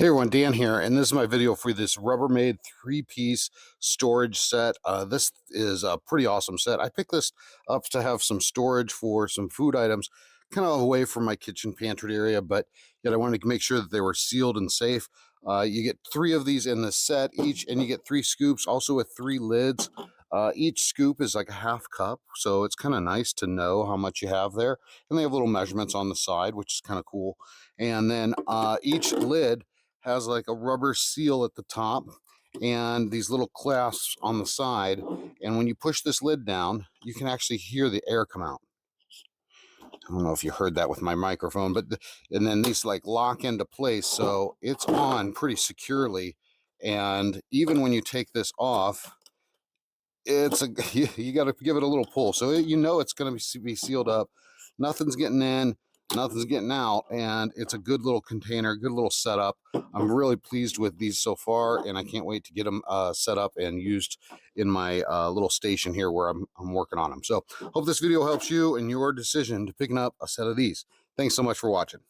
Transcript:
Hey everyone, Dan here, and this is my video for this Rubbermaid 3-piece storage set. This is a pretty awesome set. I picked this up to have some storage for some food items, kind of away from my kitchen pantry area, but yet I wanted to make sure that they were sealed and safe. You get 3 of these in the set each, and you get 3 scoops, also with 3 lids. Each scoop is like a half cup, so it's kind of nice to know how much you have there. And they have little measurements on the side, which is kind of cool. And then each lid has like a rubber seal at the top and these little clasps on the side. And when you push this lid down, you can actually hear the air come out. I don't know if you heard that with my microphone, but and then these like lock into place, so it's on pretty securely. And even when you take this off, it's a you got to give it a little pull, so you know it's going to be sealed up. Nothing's getting in, nothing's getting out, and it's a good little container, good little setup. I'm really pleased with these so far, and I can't wait to get them set up and used in my little station here where I'm working on them. So hope this video helps you in your decision to picking up a set of these. Thanks so much for watching.